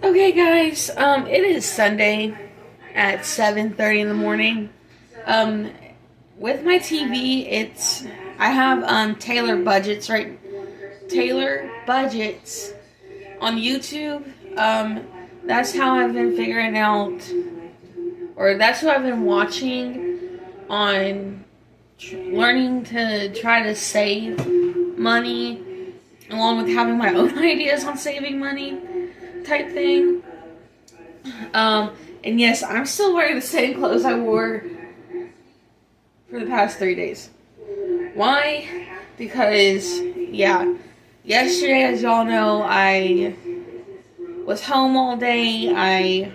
Okay, guys. It is Sunday at 7:30 in the morning. Um, with my TV, I have Taylor Budgets on YouTube. That's how I've been figuring out, or that's what I've been watching on learning to try to save money, along with having my own ideas on saving money type thing. And yes, I'm still wearing the same clothes I wore for the past 3 days. Why? Because, yeah, yesterday, as y'all know, I was home all day. I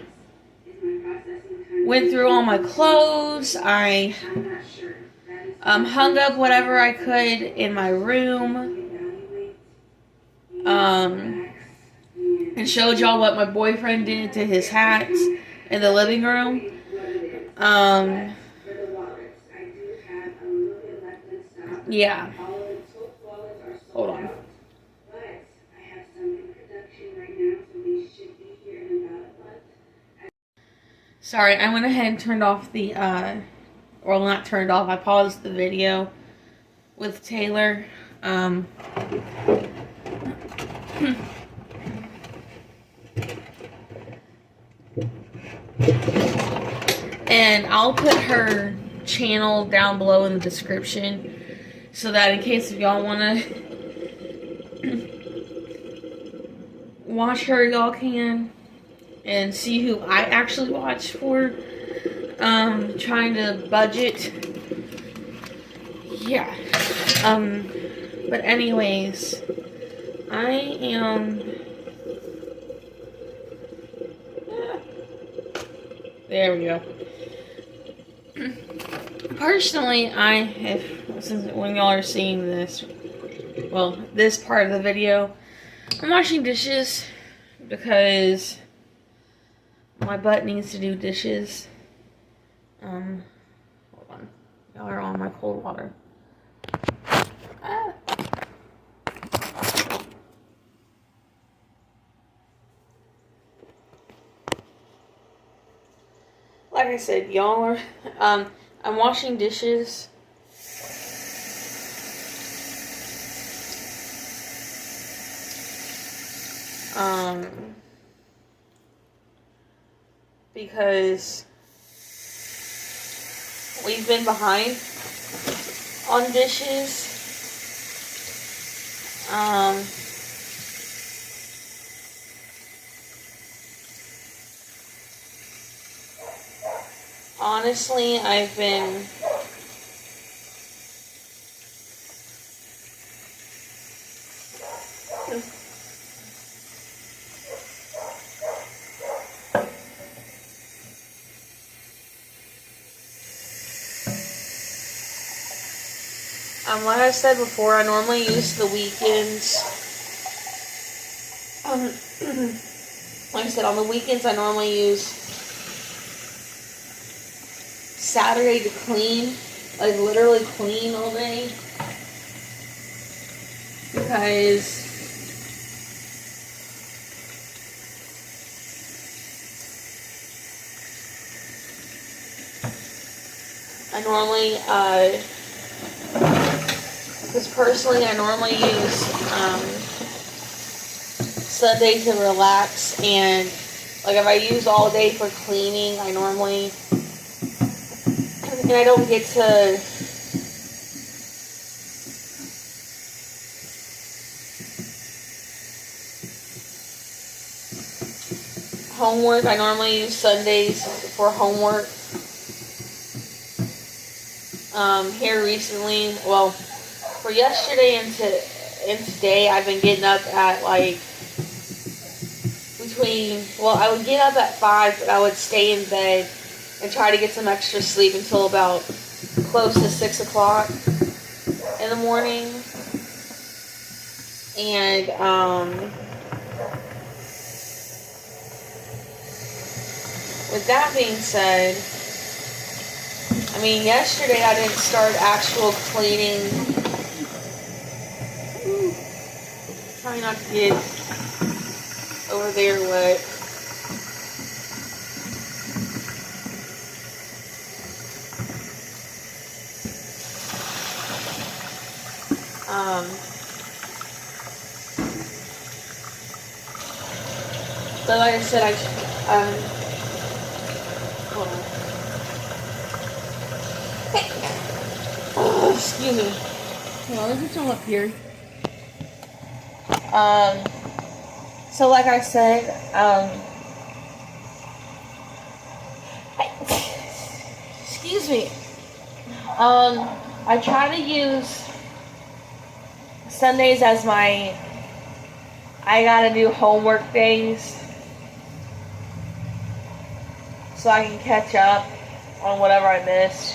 went through all my clothes. I hung up whatever I could in my room. And showed y'all what my boyfriend did to his hats in the living room. Yeah. Hold on. Sorry, I went ahead and turned off well, not turned off, I paused the video with Taylor. And I'll put her channel down below in the description so that in case if y'all want to watch her, y'all can, and see who I actually watch for trying to budget. Yeah. But anyways, I am... There we go. Personally, when y'all are seeing this, well, this part of the video, I'm washing dishes because my butt needs to do dishes. Hold on. Y'all are on my cold water. Like I said, y'all are, I'm washing dishes. Because we've been behind on dishes. Honestly, I've been like I said before, I normally use the weekends. Like I said, on the weekends, I normally use Saturday to clean, like literally clean all day, because I normally, because personally I normally use Sunday to relax, and like if I use all day for cleaning, I normally, and I don't get to homework. I normally use Sundays for homework. Here recently, well, for yesterday and today, I've been getting up at like I would get up at 5, but I would stay in bed and try to get some extra sleep until about close to 6 o'clock in the morning. And, with that being said, I mean, yesterday I didn't start actual cleaning. Trying not to get over there wet. But like I said, hold on. Oh, excuse me. Hold on, let me come up here. So like I said, excuse me. I try to use Sundays as my I gotta do homework days so I can catch up on whatever I missed.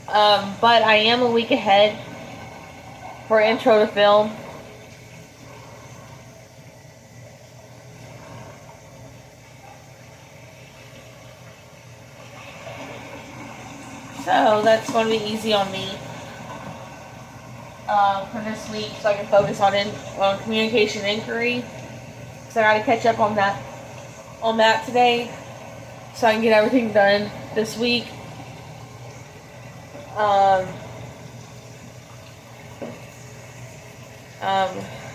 But I am a week ahead for intro to film. So that's going to be easy on me for this week, so I can focus on communication inquiry. So I got to catch up on that today, so I can get everything done this week.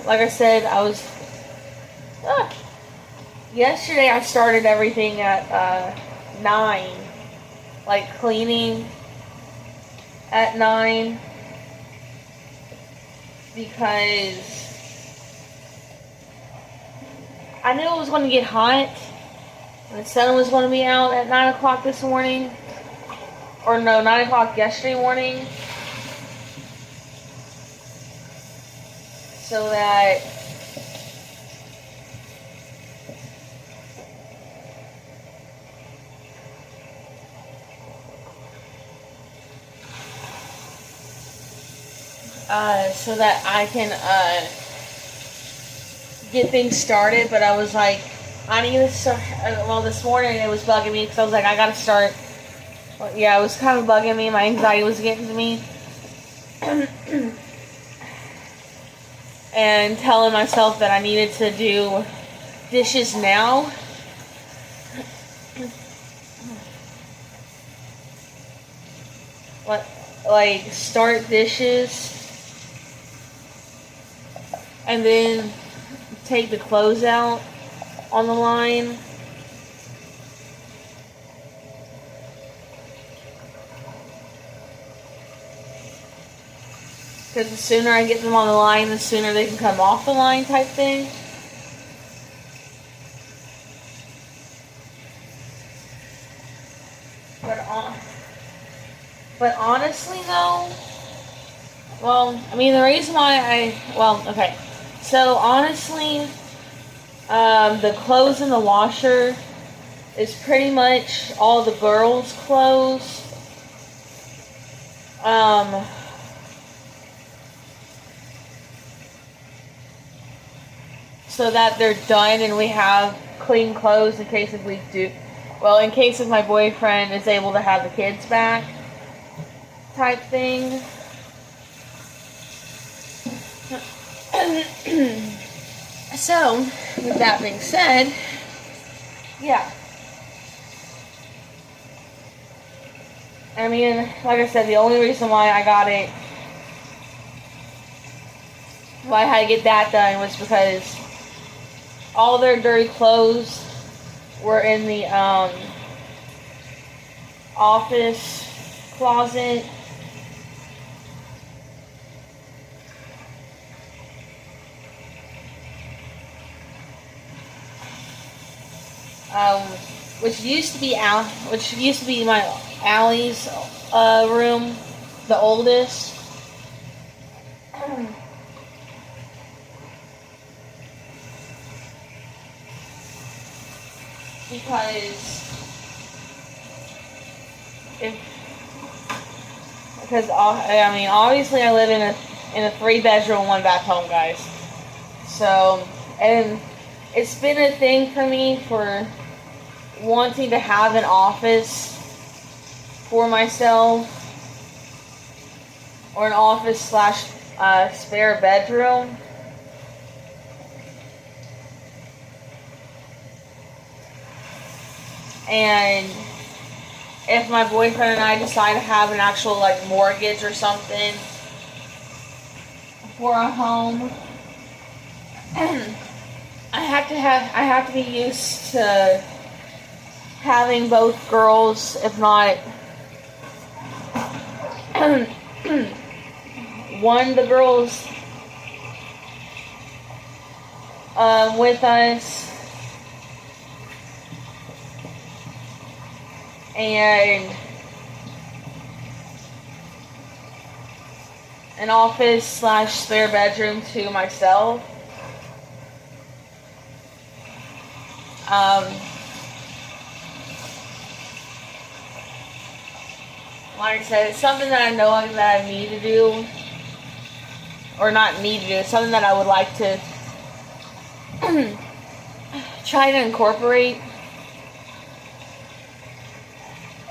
Like I said, yesterday I started everything at 9, like cleaning at 9, because I knew it was going to get hot and the sun was going to be out at 9 o'clock this morning, or no, 9 o'clock yesterday morning, so that I can get things started. But I was like, I need to start. Well, this morning it was bugging me because I was like, I gotta start. Well, yeah, it was kind of bugging me. My anxiety was getting to me. And telling myself that I needed to do dishes now. Like start dishes and then take the clothes out on the line. Because the sooner I get them on the line, the sooner they can come off the line, type thing. But honestly though, well, I mean, the reason why okay. So honestly, the clothes in the washer is pretty much all the girls' clothes. So that they're done and we have clean clothes in case if my boyfriend is able to have the kids back, type thing. So, with that being said, yeah. I mean, like I said, the only reason why I had to get that done was because all their dirty clothes were in the office closet. Which used to be my Allie's room, the oldest. Because I mean, obviously I live in a 3-bedroom, 1-bath home, guys. So, and it's been a thing for me for wanting to have an office for myself, or an office / spare bedroom. And if my boyfriend and I decide to have an actual mortgage or something for a home, I have I have to get used to having both girls, if not one of the girls with us, and an office / spare bedroom to myself. Like I said, it's something that I know that I need to do, or not need to do, it's something that I would like to try to incorporate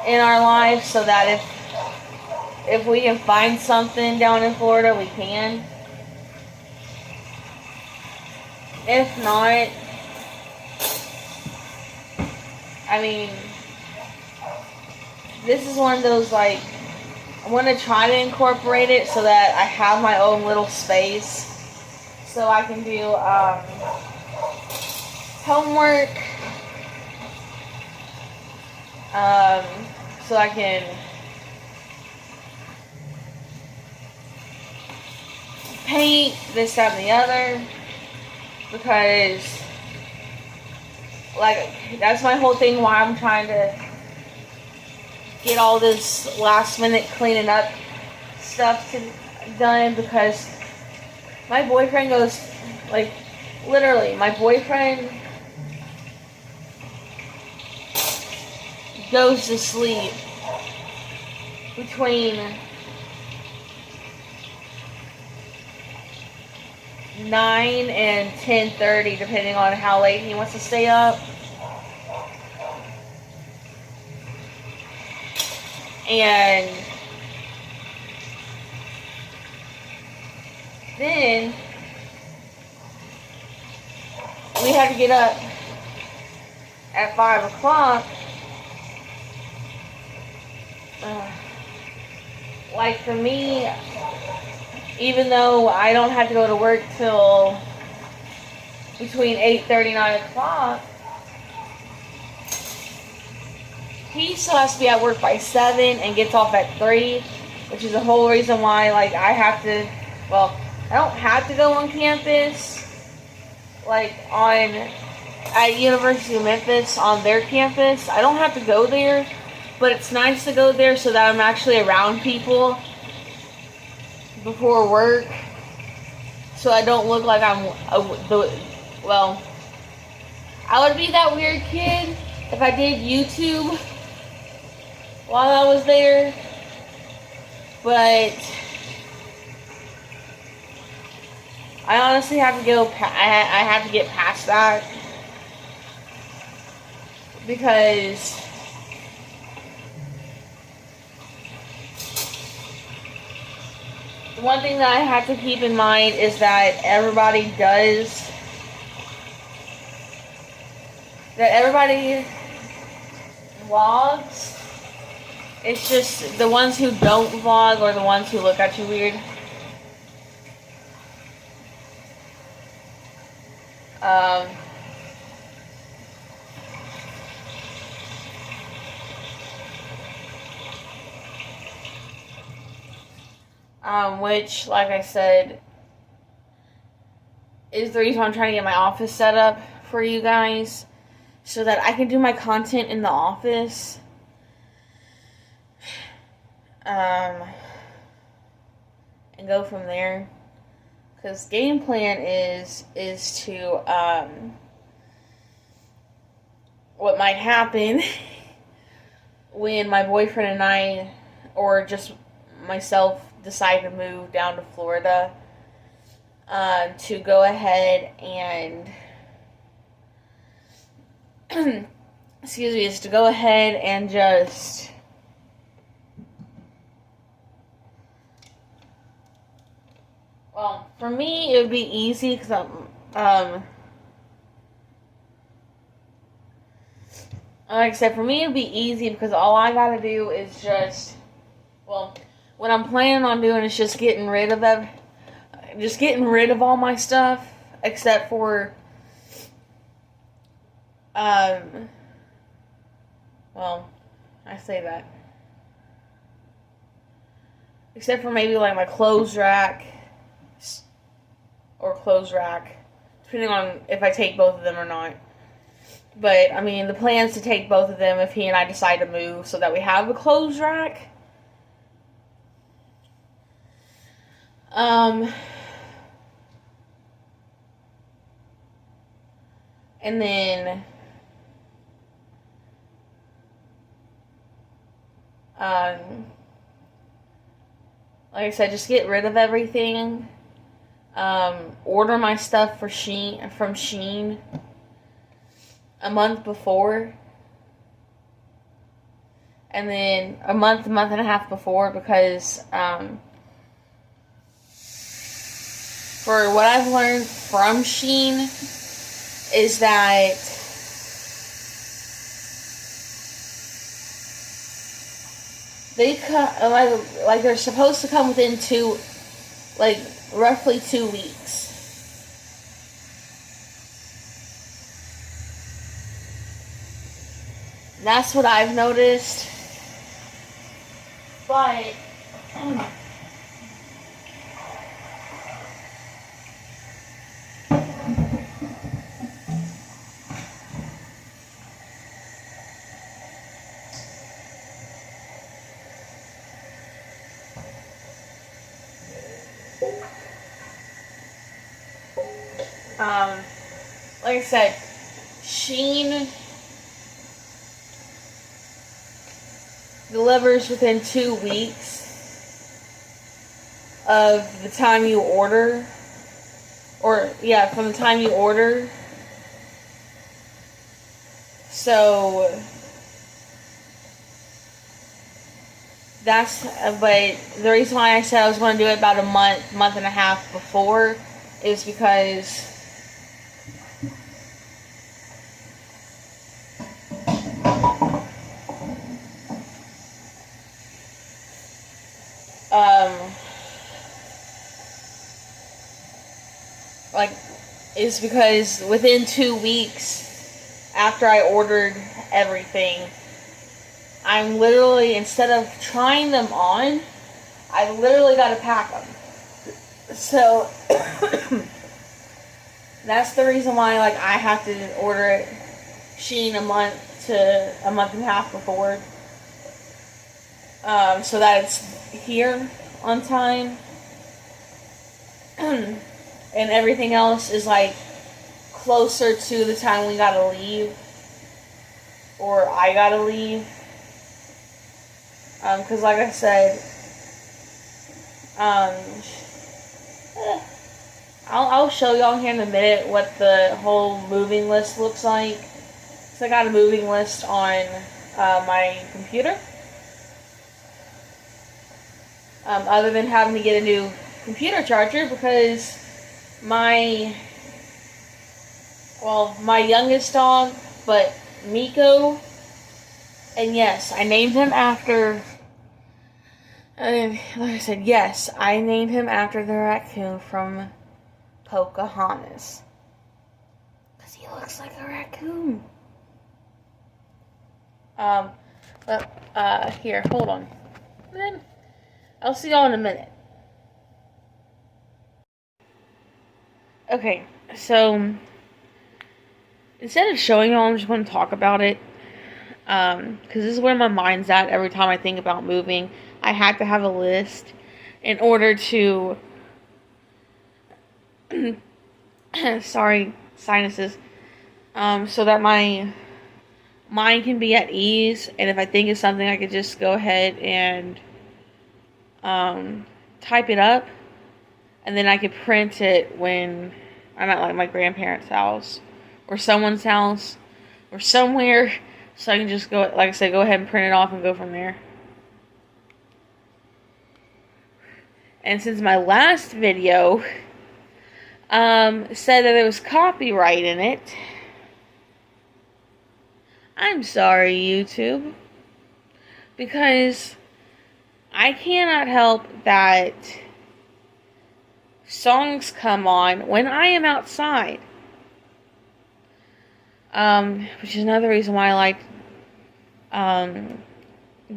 in our life, so that if we can find something down in Florida, we can. If not, I mean, this is one of those, like, I want to try to incorporate it so that I have my own little space, so I can do homework, so I can paint this, that, and the other, because, like, that's my whole thing why I'm trying to get all this last minute cleaning up stuff done, because my boyfriend goes, like, literally, my boyfriend goes to sleep between 9 and 10:30, depending on how late he wants to stay up. And then we had to get up at 5 o'clock. Like, for me, even though I don't have to go to work till between 8:30 and 9 o'clock, he still has to be at work by 7 and gets off at 3, which is the whole reason why, like, I don't have to go on campus, like, at University of Memphis, on their campus. I don't have to go there, but it's nice to go there so that I'm actually around people before work, so I don't look like I would be that weird kid if I did YouTube while I was there, but I honestly have to I have to get past that, because the one thing that I have to keep in mind is that everybody vlogs. It's just the ones who don't vlog or the ones who look at you weird. Which, like I said, is the reason why I'm trying to get my office set up for you guys, so that I can do my content in the office. And go from there. Because game plan is to, what might happen when my boyfriend and I, or just myself, decide to move down to Florida, to go ahead and excuse me, is to go ahead and just for me it would be easy, because like I said, for me it would be easy because all I gotta do is just, what I'm planning on doing is just getting rid of all my stuff, except for Well, I say that. Except for maybe like my clothes rack or clothes rack, depending on if I take both of them or not. But I mean, the plan is to take both of them if he and I decide to move, so that we have a clothes rack. And then like I said, just get rid of everything. Order my stuff from Shein a month before, and then a month and a half before, because for what I've learned from Shein is that they like they're supposed to come within roughly 2 weeks. That's what I've noticed. But like I said, Shein delivers within 2 weeks of the time you order. Or, yeah, from the time you order. So, but the reason why I said I was going to do it about a month and a half before is because within 2 weeks after I ordered everything, I'm literally, instead of trying them on, I literally got to pack them. So that's the reason why, like, I have to order it Shein a month to a month and a half before, so that it's here on time. And everything else is like closer to the time we gotta leave, or I gotta leave. Because like I said, I'll show y'all here in a minute what the whole moving list looks like. So I got a moving list on my computer. Other than having to get a new computer charger, because my youngest dog, but Miko, and yes, I named him after, like I said, yes, I named him after the raccoon from Pocahontas, because he looks like a raccoon. But, here, hold on. Then I'll see y'all in a minute. Okay, so instead of showing y'all, I'm just going to talk about it. Because this is where my mind's at every time I think about moving. I have to have a list in order to... sorry, sinuses. So that my mind can be at ease. And if I think of something, I could just go ahead and type it up. And then I could print it when I'm at, like, my grandparents' house or someone's house or somewhere. So I can just go, like I said, go ahead and print it off and go from there. And since my last video said that there was copyright in it, I'm sorry, YouTube. Because I cannot help that songs come on when I am outside. Which is another reason why I like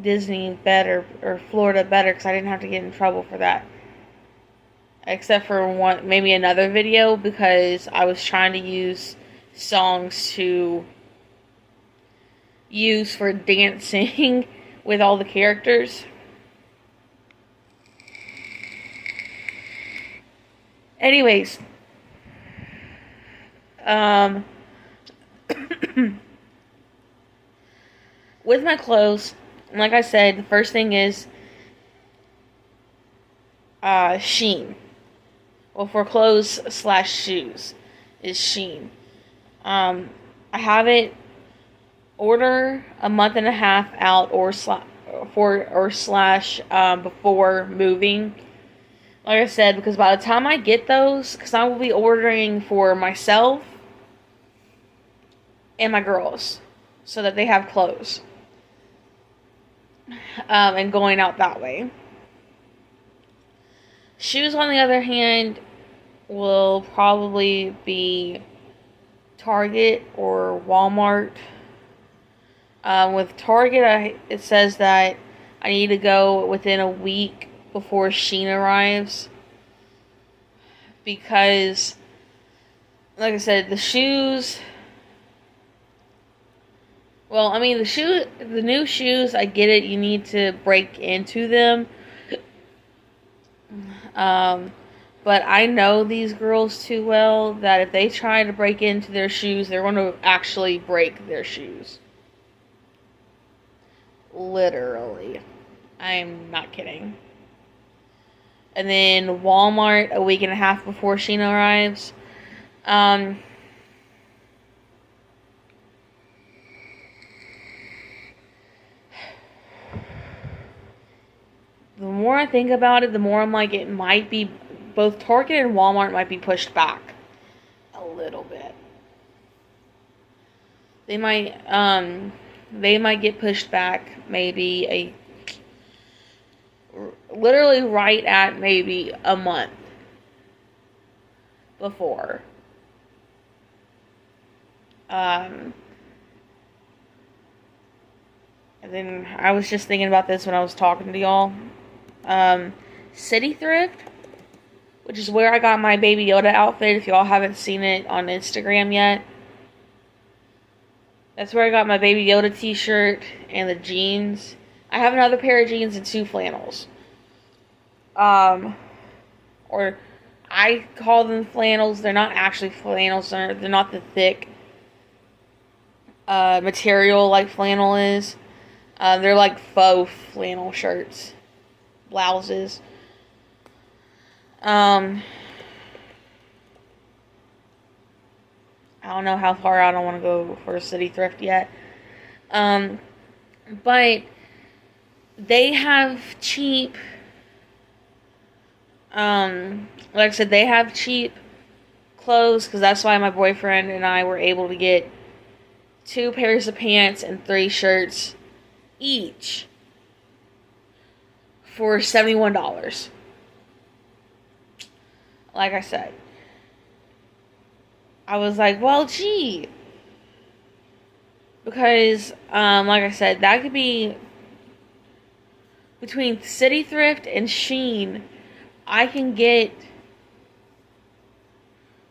Disney better, or Florida better, because I didn't have to get in trouble for that. Except for one, maybe another video, because I was trying to use songs to use for dancing with all the characters. Anyways, with my clothes, like I said, the first thing is Shein. Well, for clothes / shoes is Shein. I have it order a month and a half out before moving. Like I said, because by the time I get those, because I will be ordering for myself and my girls, so that they have clothes, and going out that way. Shoes, on the other hand, will probably be Target or Walmart. With Target, it says that I need to go within a week before Shein arrives, because, like I said, the shoes. Well, I mean, the new shoes, I get it. You need to break into them. But I know these girls too well that if they try to break into their shoes, they're going to actually break their shoes. Literally. I'm not kidding. And then Walmart a week and a half before Shein arrives. The more I think about it, the more I'm like, it might be, both Target and Walmart might be pushed back a little bit. They might get pushed back maybe literally right at maybe a month before. And then I was just thinking about this when I was talking to y'all. City Thrift, which is where I got my Baby Yoda outfit, if y'all haven't seen it on Instagram yet. That's where I got my Baby Yoda t-shirt and the jeans. I have another pair of jeans and 2 flannels. Or I call them flannels. They're not actually flannels. They're not the thick material like flannel is. They're like faux flannel shirts. Blouses. I don't know how far out I want to go for a City Thrift yet. But they have cheap, like I said, they have cheap clothes, because that's why my boyfriend and I were able to get 2 pairs of pants and 3 shirts each for $71. Like I said, I was like, well, gee, because, like I said, that could be between City Thrift and Shein. I can get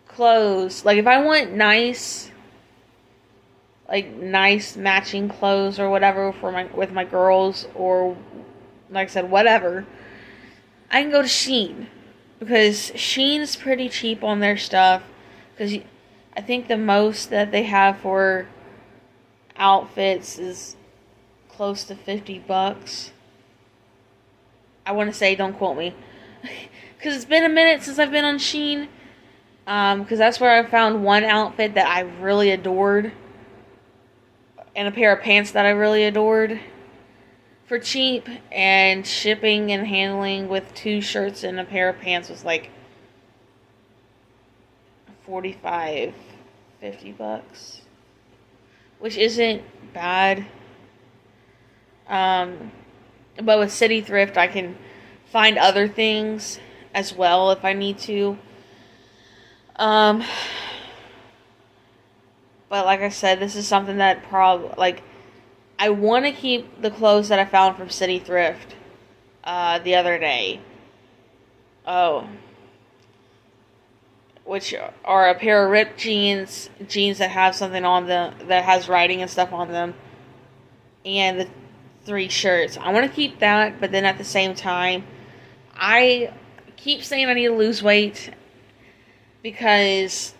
clothes, like if I want nice matching clothes or whatever with my girls, or like I said, whatever, I can go to Shein, because Shein is pretty cheap on their stuff. Because I think the most that they have for outfits is close to $50. I want to say, don't quote me, because it's been a minute since I've been on Shein. Because that's where I found one outfit that I really adored, and a pair of pants that I really adored for cheap, and shipping and handling with 2 shirts and a pair of pants was like $45, $50, which isn't bad. But with City Thrift, I can find other things as well if I need to. But like I said, this is something that I want to keep the clothes that I found from City Thrift the other day. Oh, which are a pair of ripped jeans that have something on them, that has writing and stuff on them, and the 3 shirts. I want to keep that, but then at the same time, I keep saying I need to lose weight because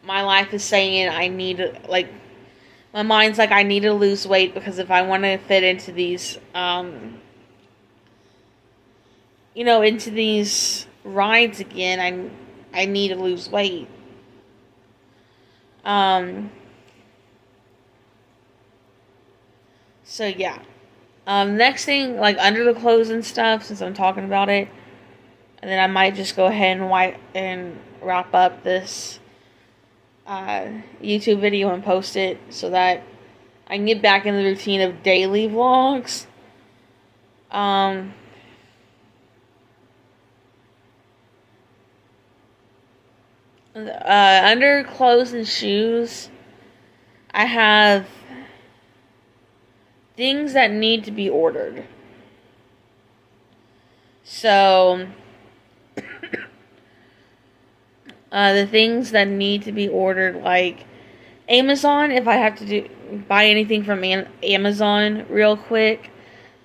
my life is saying I need like my mind's like I need to lose weight because if I want to fit into these into these rides again, I need to lose weight. So yeah. Next thing, like under the clothes and stuff, since I'm talking about it, and then I might just go ahead and wrap up this YouTube video and post it so that I can get back in the routine of daily vlogs. Under clothes and shoes, I have things that need to be ordered. So, the things that need to be ordered, like Amazon, if I have to buy anything from Amazon real quick,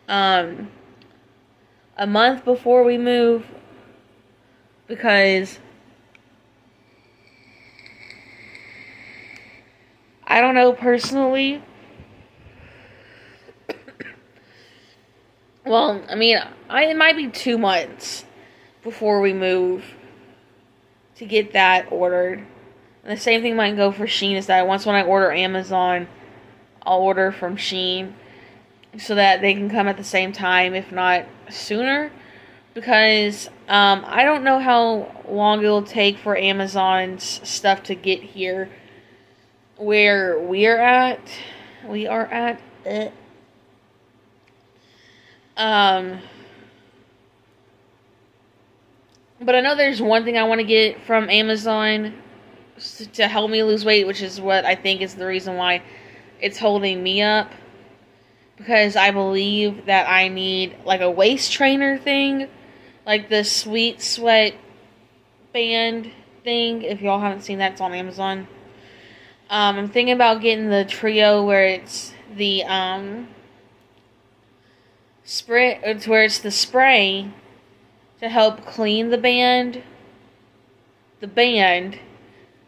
a month before we move, because I don't know personally. Well, I mean, it might be 2 months before we move to get that ordered. And the same thing might go for Shein, is that once when I order Amazon, I'll order from Shein so that they can come at the same time, if not sooner. Because I don't know how long it'll take for Amazon's stuff to get here where we are at. But I know there's one thing I want to get from Amazon to help me lose weight, which is what I think is the reason why it's holding me up. Because I believe that I need like a waist trainer thing, like the Sweet Sweat band thing. If y'all haven't seen that, it's on Amazon. I'm thinking about getting the trio where it's the spray. It's where it's the spray to help clean the band,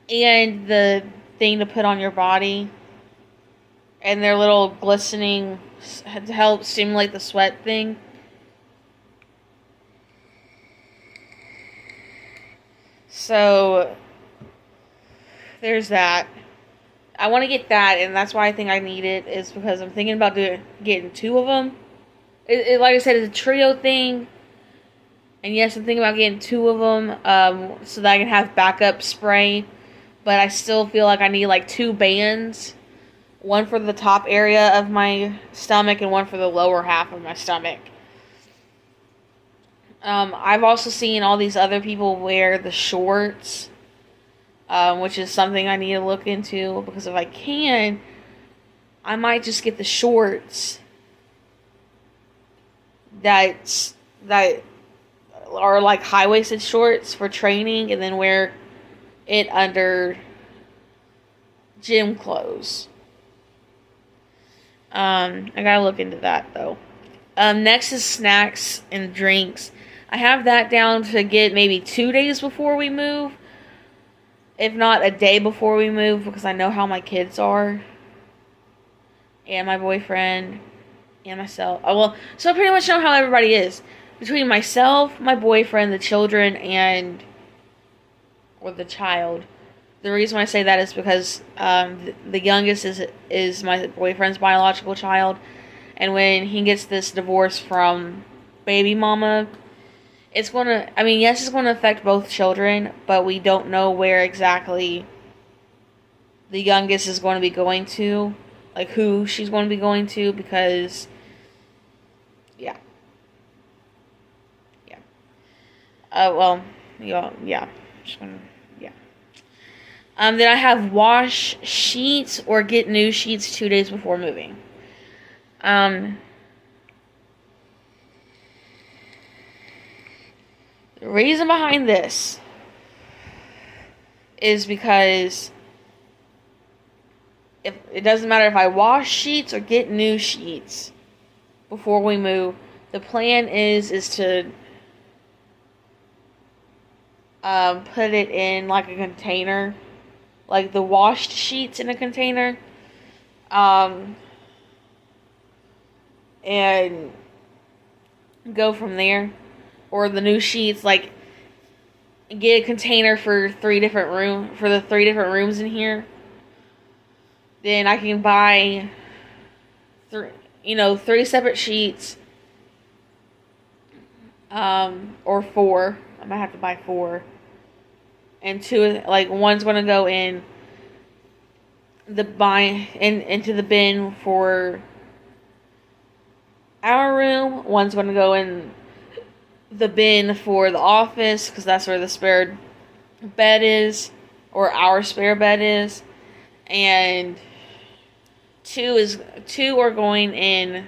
and the thing to put on your body, and their little glistening to help stimulate the sweat thing. So there's that. I want to get that, and that's why I think I need it, is because I'm thinking about getting 2 of them. Like I said, it's a trio thing. And yes, I'm thinking about getting 2 of them so that I can have backup spray. But I still feel like I need like 2 bands. One for the top area of my stomach and one for the lower half of my stomach. I've also seen all these other people wear the shorts, which is something I need to look into. Because if I can, I might just get the shorts that are like high-waisted shorts for training, and then wear it under gym clothes. I gotta look into that though. Next is snacks and drinks. I have that down to get maybe 2 days before we move, if not a day before we move, because I know how my kids are, and my boyfriend, and myself. So I pretty much know how everybody is. Between myself, my boyfriend, the children, or the child. The reason why I say that is because the youngest is my boyfriend's biological child. And when he gets this divorce from baby mama, it's going to affect both children, but we don't know where exactly the youngest is going to be going to. Like who she's going to be going to, because yeah. Then I have wash sheets or get new sheets 2 days before moving. Um, the reason behind this is because if it doesn't matter if I wash sheets or get new sheets before we move, the plan is to put it in like a container, like the washed sheets in a container, and go from there. Or the new sheets, like get a container for the 3 different rooms in here. Then I can buy 3 separate sheets, or 4. I might have to buy 4, and 2, like one's gonna go in into the bin for our room. One's gonna go in the bin for the office, because that's where the spare bed is, or our spare bed is, and 2 are going in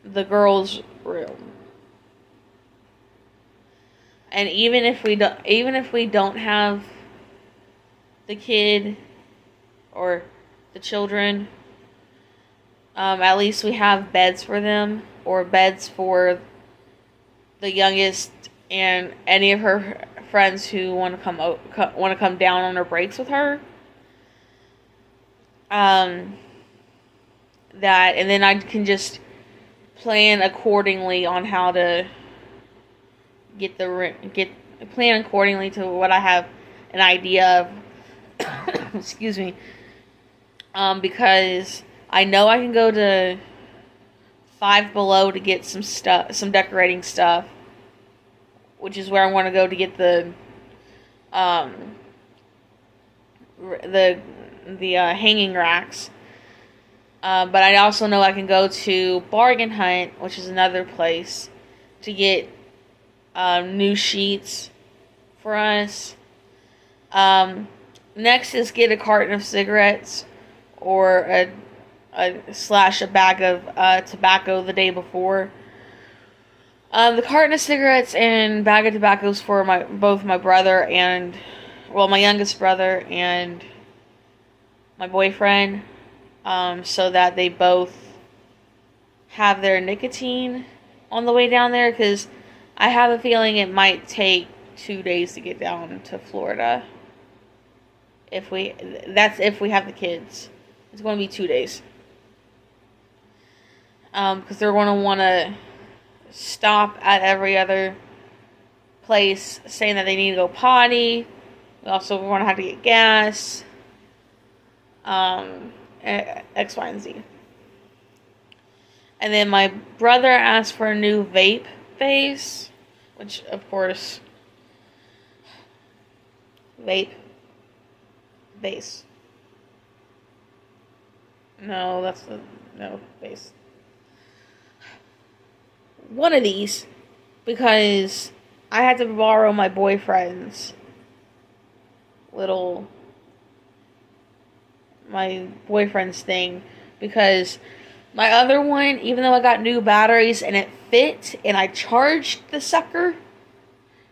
the girls' room. And even if we don't have the kid or the children, at least we have beds for them, or beds for the youngest and any of her friends who want to come down on her breaks with her. And then I can just plan accordingly on how to plan accordingly to what I have an idea of. Excuse me. Because I know I can go to Five Below to get some decorating stuff, which is where I want to go to get the hanging racks. But I also know I can go to Bargain Hunt, which is another place, to get new sheets for us. Next is get a carton of cigarettes, or a bag of tobacco the day before. The carton of cigarettes and bag of tobacco is for both my brother and, my youngest brother and my boyfriend, so that they both have their nicotine on the way down there, because I have a feeling it might take 2 days to get down to Florida. If we have the kids. It's going to be 2 days. Because they're going to want to stop at every other place saying that they need to go potty. We also want to have to get gas. X, Y, and Z. And then my brother asked for a new vape base, which, of course, vape base. No, base. One of these, because I had to borrow my boyfriend's thing, because my other one, even though I got new batteries and it fit and I charged the sucker,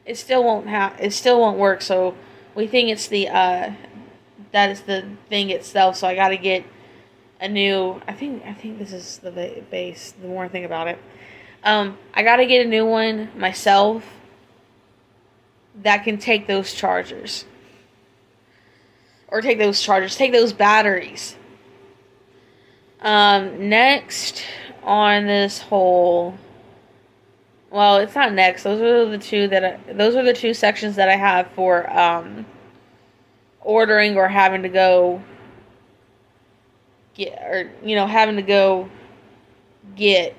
it still won't work. So we think it's that is the thing itself. So I got to get a new. I think this is the base. The more I think about it, I got to get a new one myself that can take those chargers. Or take those batteries. Next on this whole, it's not next. Those are the two sections that I have for ordering or having to go get, or having to go get.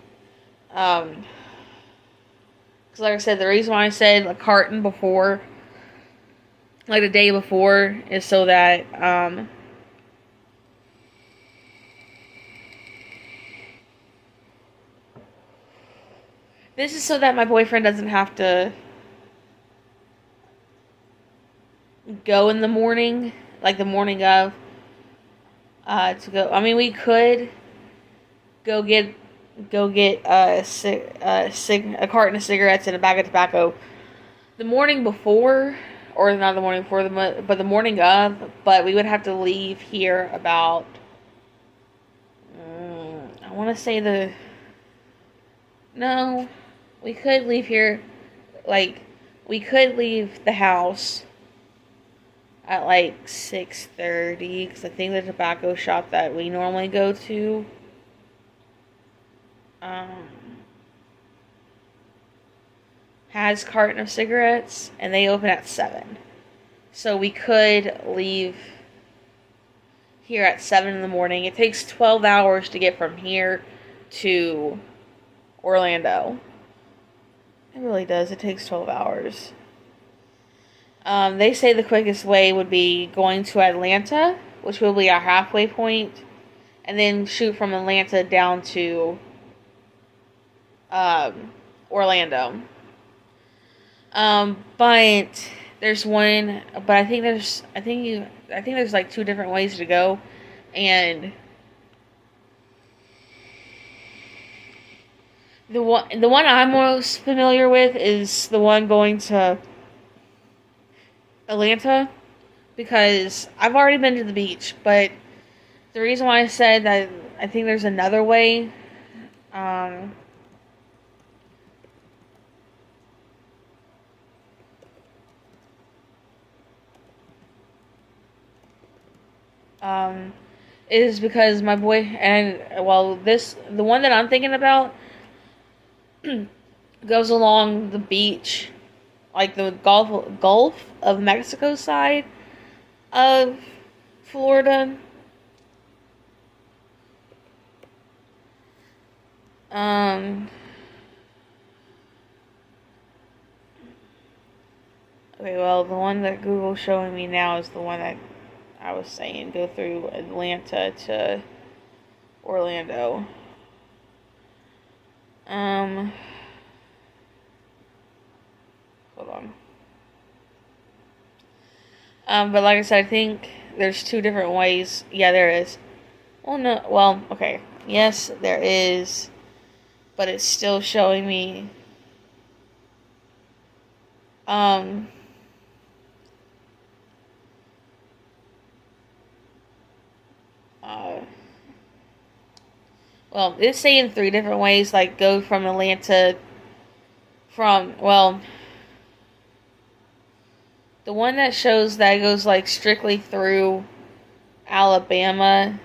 Because like I said, the reason why I said a carton before, like the day before, is so that this is so that my boyfriend doesn't have to go in the morning, like the morning of, to go. I mean, we could go get a carton of cigarettes and a bag of tobacco the morning before, or not the morning before, but the morning of. But we would have to leave here about, I want to say no, we could leave here, like, we could leave the house at like 6:30, because I think the tobacco shop that we normally go to, um, has carton of cigarettes, and they open at 7. So we could leave here at 7 in the morning. It takes 12 hours to get from here to Orlando. It really does. It takes 12 hours. They say the quickest way would be going to Atlanta, which will be our halfway point, and then shoot from Atlanta down to Orlando. But there's one, but I think there's like 2 different ways to go, and the one I'm most familiar with is the one going to Atlanta, because I've already been to the beach. But the reason why I said that I think there's another way, is because my boy, and well, the one that I'm thinking about goes along the beach, like the Gulf of Mexico side of Florida. Okay, well, the one that Google's showing me now is the one that I was saying, go through Atlanta to Orlando. Hold on. But like I said, I think there's 2 different ways. Yeah, there is. Well, no, well, okay. Yes, there is. But it's still showing me, well, it's saying 3 different ways, like go from Atlanta, the one that shows that goes like strictly through Alabama.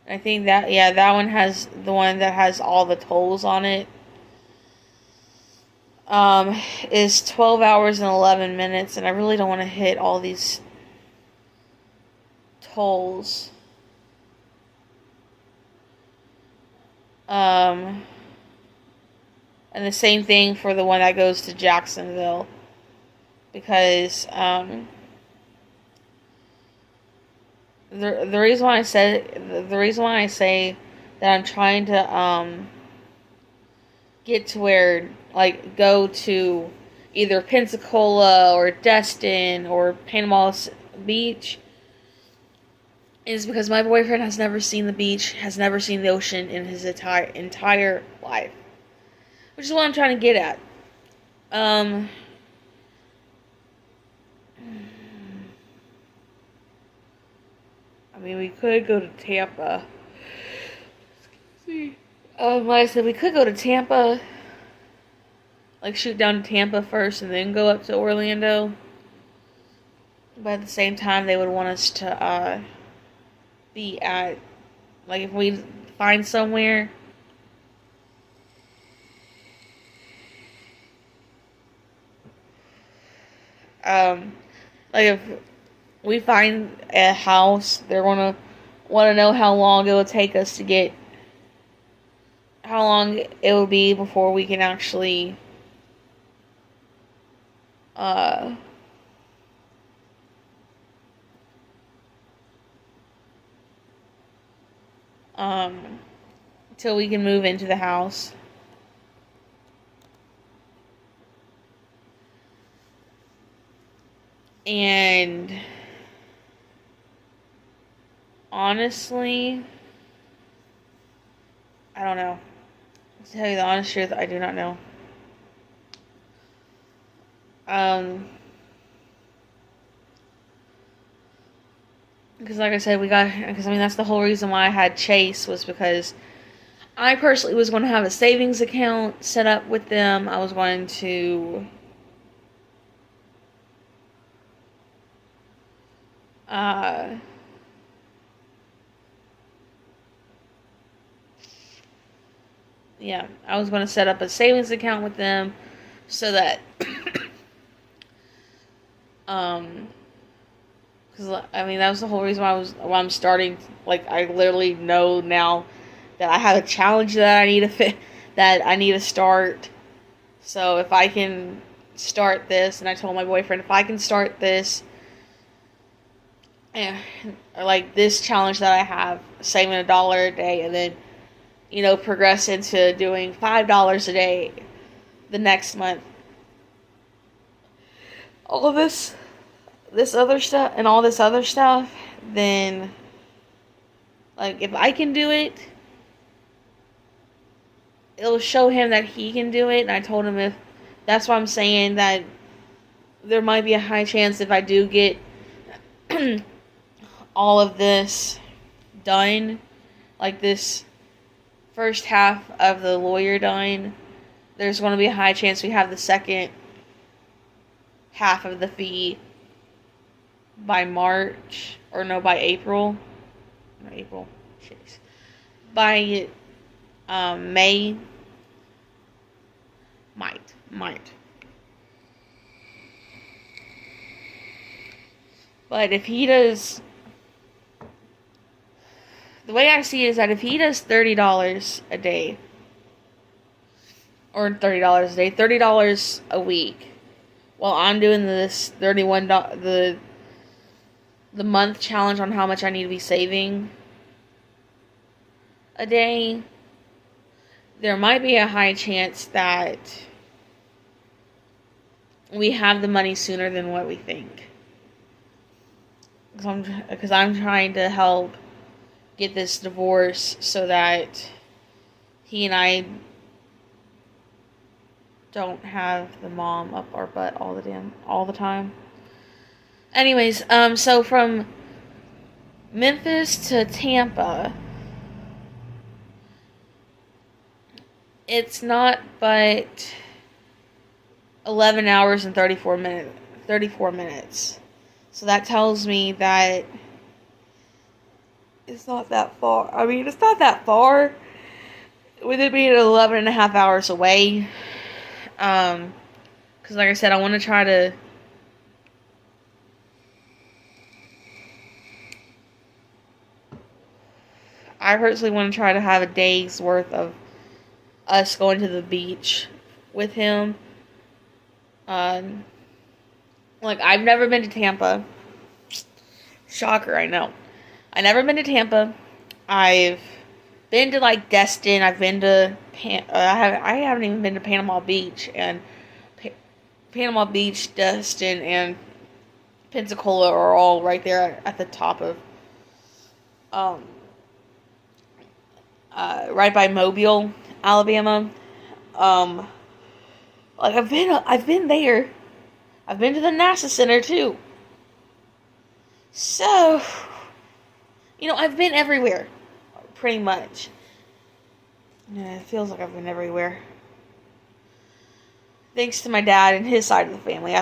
I think that, yeah, that one has the one that has all the tolls on it. Is 12 hours and 11 minutes, and I really don't want to hit all these tolls. And the same thing for the one that goes to Jacksonville, because the reason why I say that I'm trying to get to where, like, go to either Pensacola or Destin or Panama Beach, is because my boyfriend has never seen the beach, has never seen the ocean in his entire life, which is what I'm trying to get at. I mean, we could go to Tampa. Excuse me. Like I said, we could go to Tampa. Like, shoot down to Tampa first and then go up to Orlando. But at the same time, they would want us to be at, like, if we find somewhere, like, if we find a house, they're gonna want to know how long it will take us to get, how long it will be before we can actually till we can move into the house. And honestly, I don't know. To tell you the honest truth, I do not know. Because like I said, because that's the whole reason why I had Chase, was because I personally was going to have a savings account set up with them. I was going to I was going to set up a savings account with them so that because that was the whole reason why I'm starting. Like, I literally know now that I have a challenge that I need to start. So if I can start this, and I told my boyfriend, if I can start this, or like this challenge that I have, saving $1 a day, and then progress into doing $5 a day the next month. All of this other stuff, and all this other stuff, then, like, if I can do it, it'll show him that he can do it. And I told him, that's why I'm saying that there might be a high chance, if I do get all of this done, like this first half of the lawyer done, there's going to be a high chance we have the second half of the fee by March, or no, by April. No, April. Jeez. By May. Might. But if he does, the way I see it is that if he does $30 a day, or $30 a day, $30 a week, while I'm doing this the month challenge on how much I need to be saving a day, there might be a high chance that we have the money sooner than what we think. Because I'm trying to help get this divorce so that he and I don't have the mom up our butt all the time. Anyways, so from Memphis to Tampa, it's not but 11 hours and 34 minutes. So that tells me that it's not that far. I mean, it's not that far, with it being 11 and a half hours away. Because like I said, I want to try to I personally want to try to have a day's worth of us going to the beach with him. Like, I've never been to Tampa. Shocker, I know. I've never been to Tampa. I've been to, like, Destin. I've been to I haven't even been to Panama Beach, and Panama Beach, Destin, and Pensacola are all right there at the top of right by Mobile, Alabama. Like, I've been there. I've been to the NASA Center too. So, I've been everywhere, pretty much. Yeah, it feels like I've been everywhere. Thanks to my dad and his side of the family,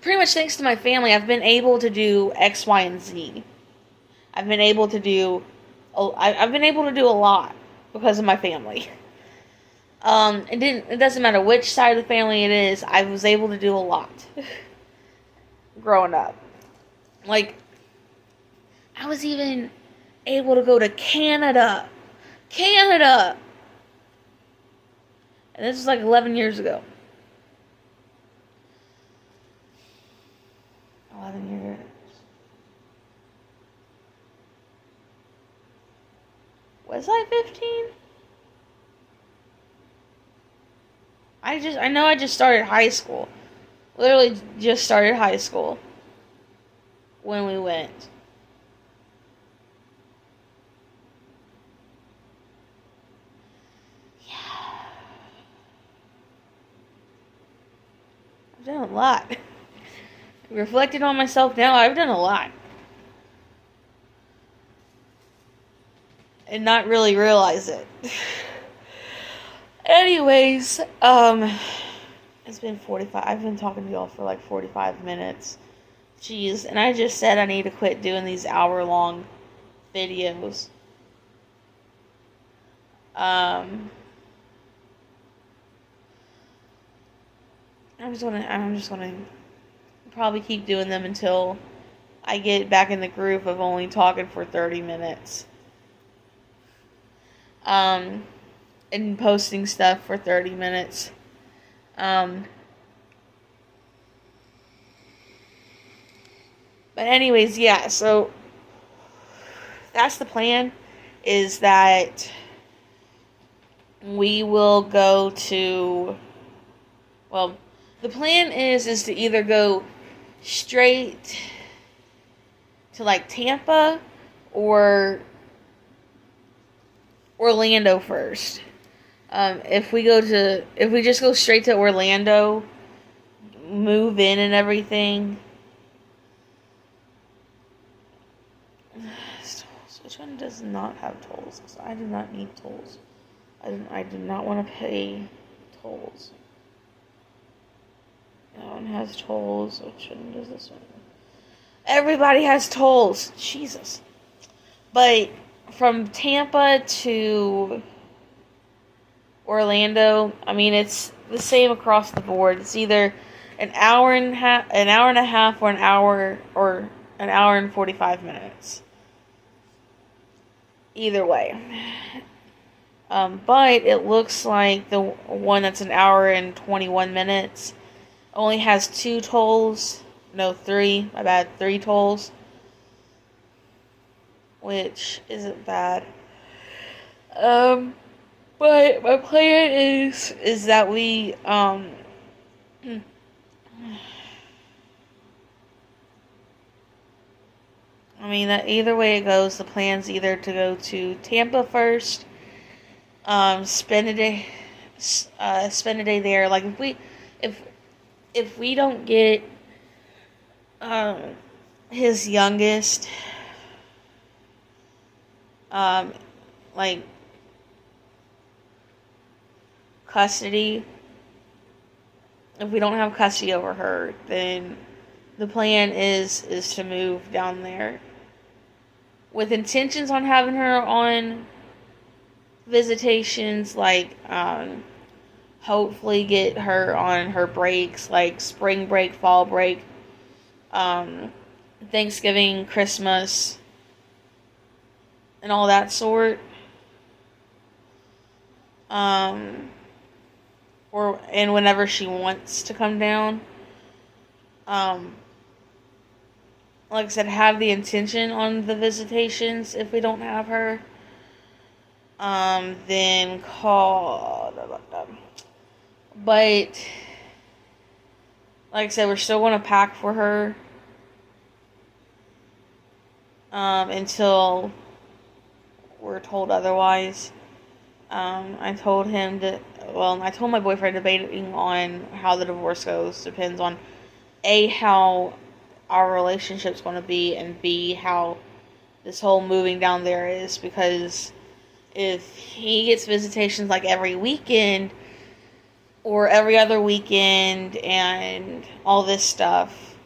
pretty much thanks to my family, I've been able to do X, Y, and Z. I've been able to do a lot because of my family. It doesn't matter which side of the family it is, I was able to do a lot growing up. Like, I was even able to go to Canada. And this was like 11 years ago. 11 years. Was I 15? I know I just started high school Literally just started high school when we went. Yeah. I've done a lot. Reflecting on myself now, I've done a lot. And not really realize it. Anyways, it's been 45. I've been talking to y'all for like 45 minutes. Jeez, and I just said I need to quit doing these hour-long videos. I'm just gonna probably keep doing them until I get back in the groove of only talking for 30 minutes. And posting stuff for 30 minutes. But anyways, yeah, so that's the plan, is that we will go to, well, the plan is to either go straight to like Tampa or Orlando first. If we just go straight to Orlando, move in and everything. Which one does not have tolls? I do not need tolls. I do not want to pay tolls. That one has tolls. Which one does this one? Everybody has tolls. Jesus. But from Tampa to Orlando, I mean, it's the same across the board. It's either an hour and a half, or an hour and 45 minutes. Either way. But it looks like the one that's an hour and 21 minutes only has 2 tolls. No, 3. My bad. 3 tolls. Which isn't bad. But my plan is that we, I mean, that either way it goes, the plan's either to go to Tampa first, spend a day there. Like if we don't get, his youngest, like, custody, if we don't have custody over her, then the plan is to move down there with intentions on having her on visitations, like, hopefully get her on her breaks, like spring break, fall break, Thanksgiving, Christmas, and all that sort. And whenever she wants to come down. Like I said, have the intention on the visitations if we don't have her. Then call. But, like I said, we're still going to pack for her. Until we're told otherwise. I told my boyfriend, debating on how the divorce goes depends on A, how our relationship's going to be, and B, how this whole moving down there is, because if he gets visitations like every weekend or every other weekend and all this stuff,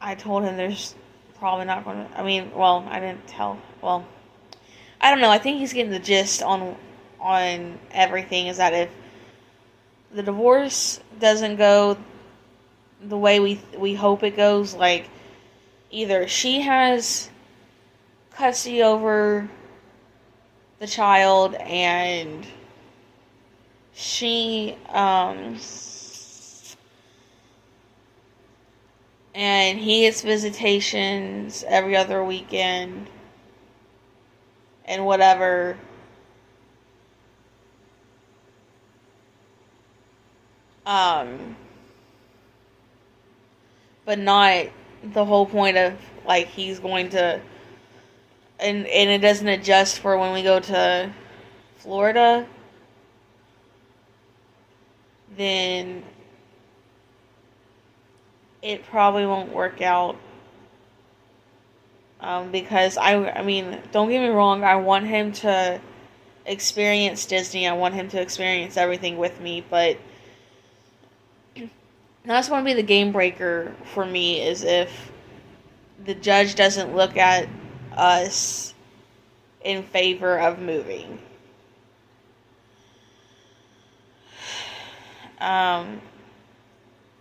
I told him there's probably not going to, I didn't tell, I don't know, I think he's getting the gist on everything, is that if the divorce doesn't go the way we hope it goes, like, either she has custody over the child and she, and he gets visitations every other weekend and whatever, Um, but not the whole point of like he's going to, and it doesn't adjust for when we go to Florida, then it probably won't work out. Because I mean, don't get me wrong, I want him to experience Disney. I want him to experience everything with me, but that's going to be the game breaker for me is if the judge doesn't look at us in favor of moving.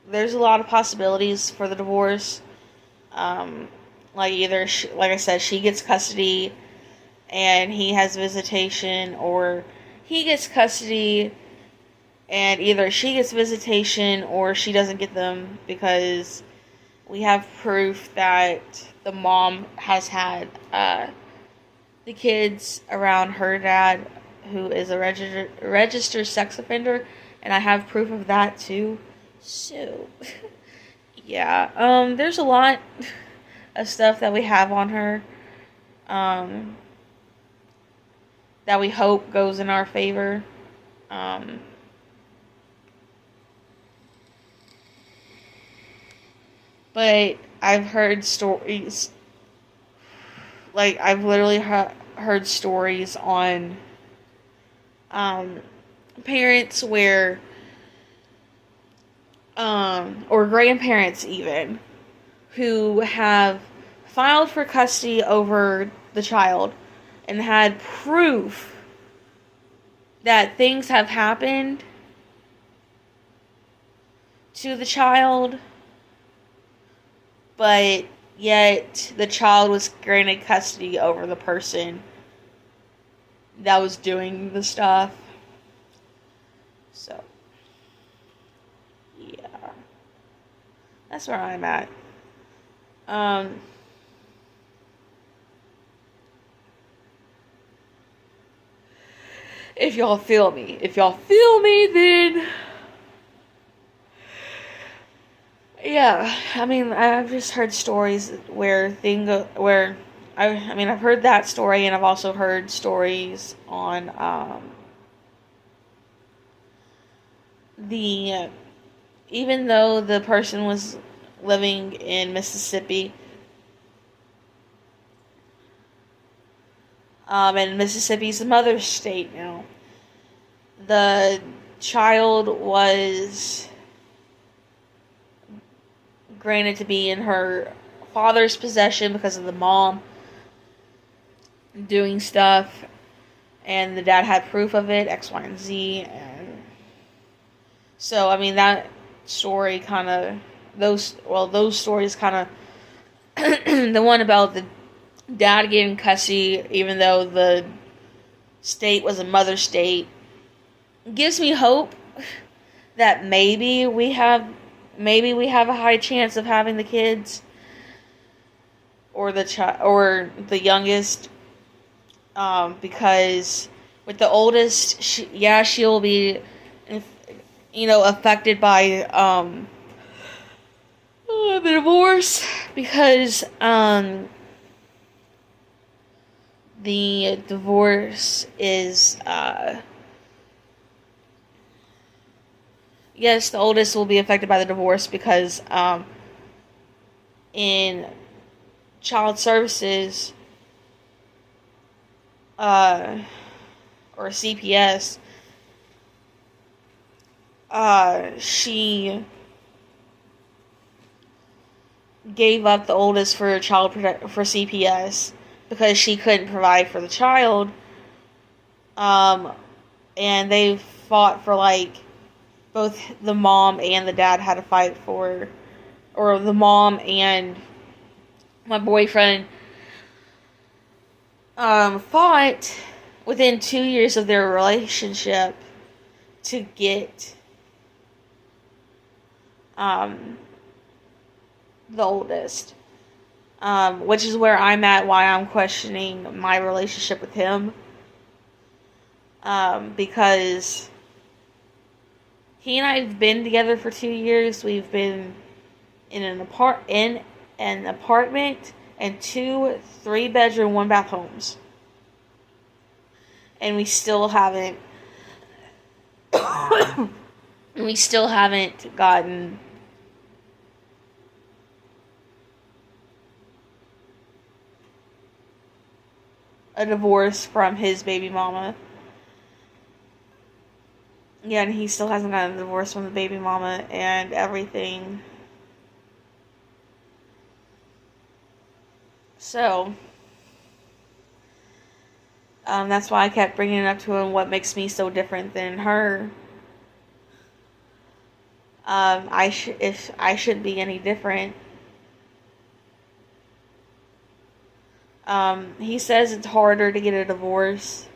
There's a lot of possibilities for the divorce. Like either, like I said, she gets custody and he has visitation, or he gets custody and either she gets visitation or she doesn't get them because we have proof that the mom has had the kids around her dad, who is a registered sex offender, and I have proof of that too. So, yeah, there's a lot of stuff that we have on her, that we hope goes in our favor. But I've heard stories, like I've literally heard stories on parents where or grandparents even who have filed for custody over the child and had proof that things have happened to the child, but yet the child was granted custody over the person that was doing the stuff. So, yeah. That's where I'm at. If y'all feel me. If y'all feel me, then yeah, I mean, I've just heard stories where I've heard that story, and I've also heard stories on the even though the person was living in Mississippi, and Mississippi's the mother's state now, the child was granted to be in her father's possession because of the mom doing stuff, and the dad had proof of it, X, Y, and Z, and so, I mean, that story kind of, those stories kind of, the one about the dad getting custody, even though the state was a mother state, gives me hope that maybe we have a high chance of having the kids or the youngest, because with the oldest, she'll be, affected by the divorce, because the divorce is yes, the oldest will be affected by the divorce because in child services or CPS, she gave up the oldest for for CPS because she couldn't provide for the child. And they fought for, like, both the mom and the dad had to fight for, or the mom and my boyfriend fought within 2 years of their relationship to get the oldest, which is where I'm at, why I'm questioning my relationship with him, because he and I have been together for 2 years. We've been in an apartment and 2 3-bedroom 1-bath homes, and we still haven't gotten a divorce from his baby mama. Yeah, and he still hasn't gotten a divorce from the baby mama and everything. So, that's why I kept bringing it up to him. What makes me so different than her? If I shouldn't be any different. He says it's harder to get a divorce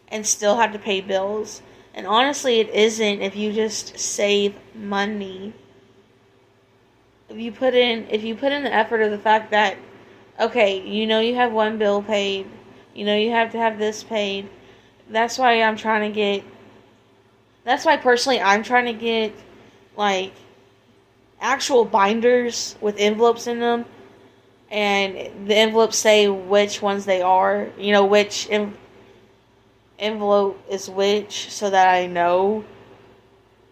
and still have to pay bills. And honestly, it isn't if you just save money. If you put in the effort of the fact that, okay, you have one bill paid, you have to have this paid. That's why personally I'm trying to get, like, actual binders with envelopes in them, and the envelopes say which ones they are, which envelope is which, so that I know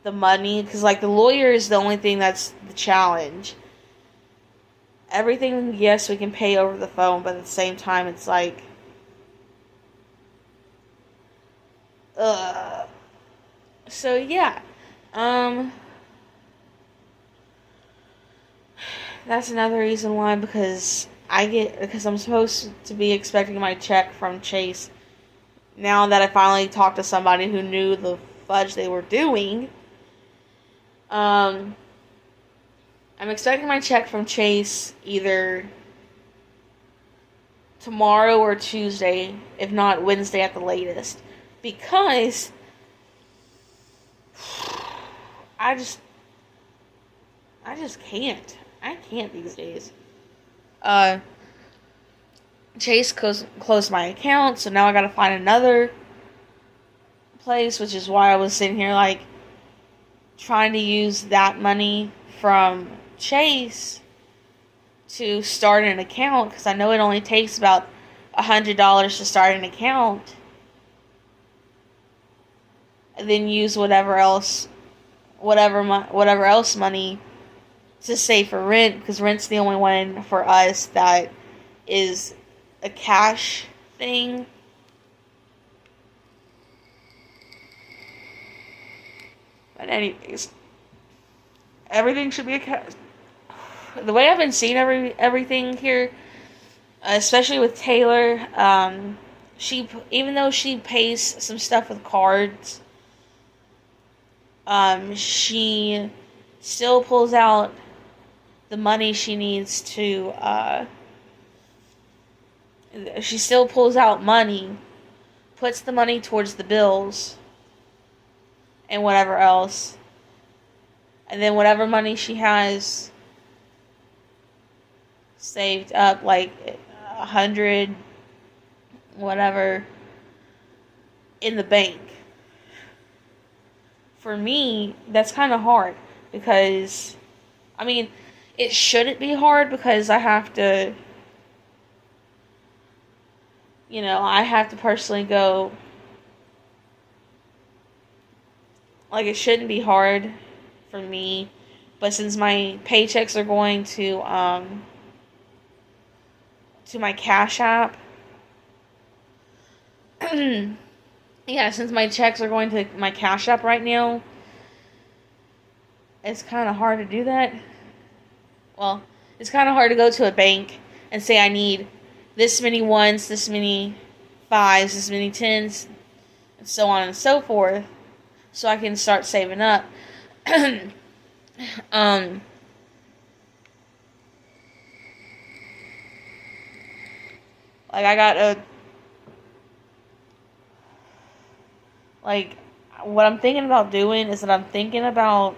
the money, because, like, the lawyer is the only thing that's the challenge. Everything, yes, we can pay over the phone, but at the same time, it's like, so yeah, that's another reason why, because I'm supposed to be expecting my check from Chase, now that I finally talked to somebody who knew the fudge they were doing. I'm expecting my check from Chase either tomorrow or Tuesday, if not Wednesday at the latest. Because I just can't. I can't these days. Chase closed my account, so now I gotta find another place, which is why I was sitting here, like, trying to use that money from Chase to start an account, because I know it only takes about $100 to start an account, and then use whatever else money to save for rent, because rent's the only one for us that is a cash thing. But anyways, everything should be a cash. The way I've been seeing everything here, especially with Taylor, even though she pays some stuff with cards, she still pulls out the money she needs to, she still pulls out money, puts the money towards the bills, and whatever else. And then whatever money she has saved up, like 100, whatever, in the bank. For me, that's kind of hard, because, I mean, it shouldn't be hard, because I have to personally go, like, it shouldn't be hard for me, but since my paychecks are going to my Cash App, yeah, since my checks are going to my Cash App right now, it's kind of hard to do that. Well, it's kind of hard to go to a bank and say I need this many ones, this many fives, this many tens, and so on and so forth, so I can start saving up. Like, I got like, what I'm thinking about doing is that I'm thinking about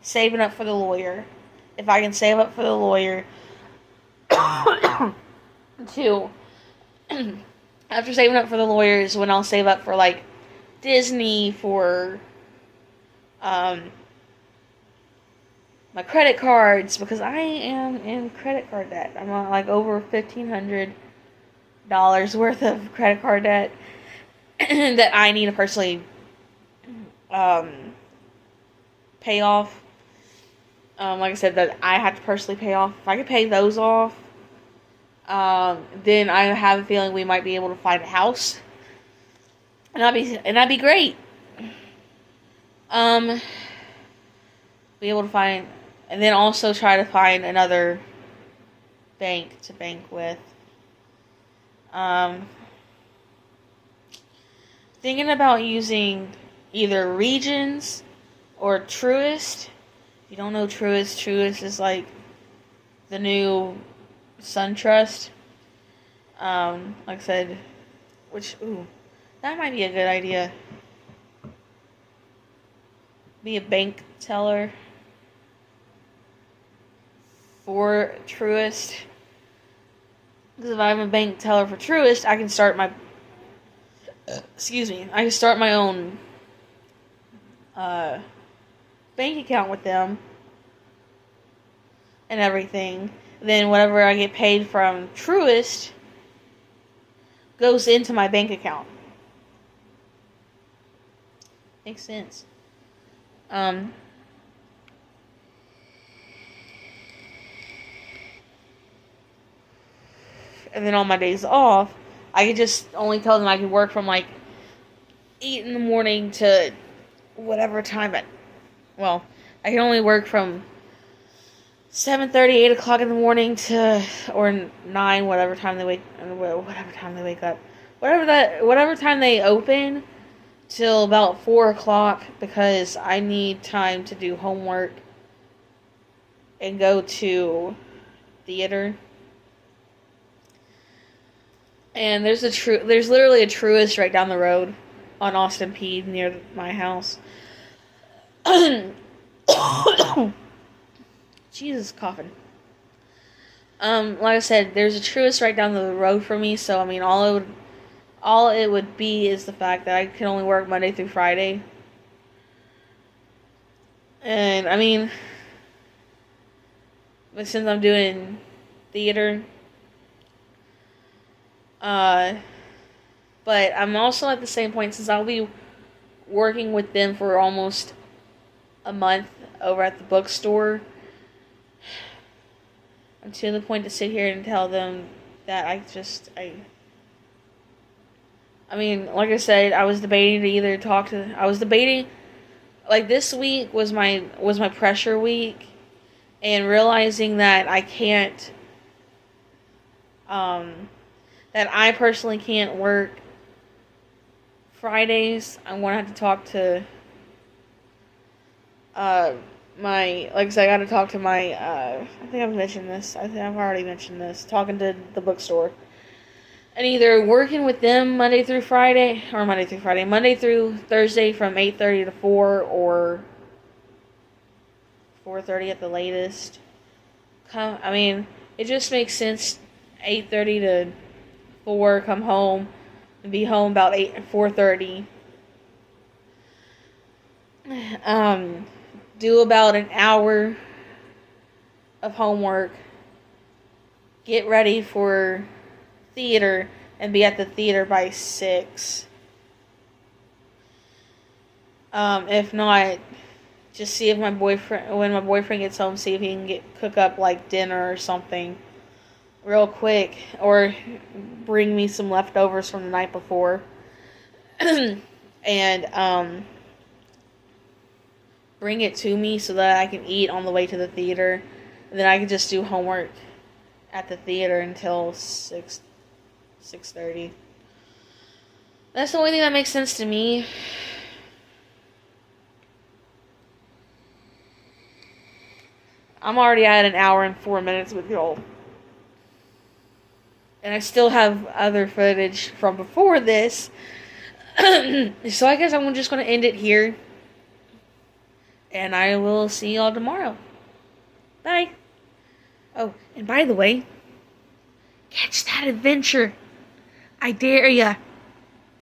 saving up for the lawyer. If I can save up for the lawyer, to after saving up for the lawyer is when I'll save up for, like, Disney, for Um, my credit cards, because I am in credit card debt. I'm on like over $1,500 worth of credit card debt that I need to personally pay off. Like I said, that I have to personally pay off. If I could pay those off, then I have a feeling we might be able to find a house, and that'd be great. Be able to find, and then also try to find another bank to bank with. Thinking about using either Regions or Truist. If you don't know Truist is like the new SunTrust. Like I said, that might be a good idea. Be a bank teller for Truist. Because if I'm a bank teller for Truist, I can start my own bank account with them and everything. Then whatever I get paid from Truist goes into my bank account. Makes sense. And then on my days off, I could just only tell them I could work from like 8 in the morning to whatever time I can only work from 7:30, 8 o'clock in the morning to, or 9, whatever time they wake up. Whatever time they open, till about 4 o'clock, because I need time to do homework and go to theater. And there's literally a Truist right down the road on Austin Peay near my house. Jesus, coughing. Like I said, there's a Truist right down the road from me, so I mean, all it would be is the fact that I can only work Monday through Friday. And I mean, but since I'm doing theater, but I'm also at the same point, since I'll be working with them for almost a month over at the bookstore, I'm to the point to sit here and tell them that I mean, like I said, I was debating, like, this week was my pressure week, and realizing that I can't, that I personally can't work Fridays. I'm going to have to talk to, like I said, I got to talk to my, I think I've mentioned this, already mentioned this, talking to the bookstore. And either working with them Monday through Thursday from 8:30 to 4, or 4:30 at the latest. I mean, it just makes sense, 8:30 to 4, come home, and be home about 4:30. Do about an hour of homework, get ready for theater, and be at the theater by 6. If not, just see if when my boyfriend gets home, see if he can cook up like dinner or something real quick, or bring me some leftovers from the night before. And bring it to me so that I can eat on the way to the theater, and then I can just do homework at the theater until 6:30. That's the only thing that makes sense to me. I'm already at an hour and 4 minutes with y'all. And I still have other footage from before this. So I guess I'm just going to end it here. And I will see y'all tomorrow. Bye. Oh, and by the way, catch that adventure. I dare ya.